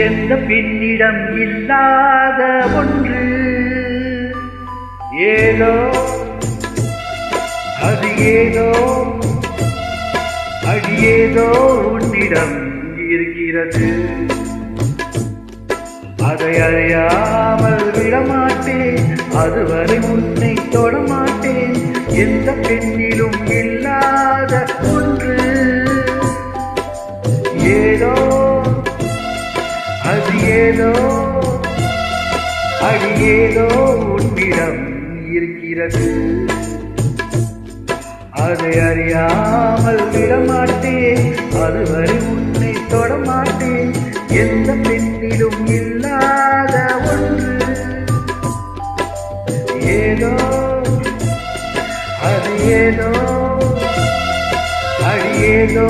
எந்த பெண்ணிடம் இல்லாத ஒன்று ஏதோ அது ஏதோ அடியேதோ உன்னிடம் இருக்கிறது. அதை அறியாமல் விடமாட்டேன், அதுவரை உன்னை தொடமாட்டேன். எந்த பெண்ணிலும் இல்லாத ஒன்று ஏதோ அது ஏதோ அடியேதோ உன்னிடம் இருக்கிறது. அதை அறியாமல் விடமாட்டேன், அதுவரை உன்னை தொடமாட்டேன். எந்த பெண்ணிலும் இல்லாத ஒன்று ஏதோ அது ஏதோ அடியேதோ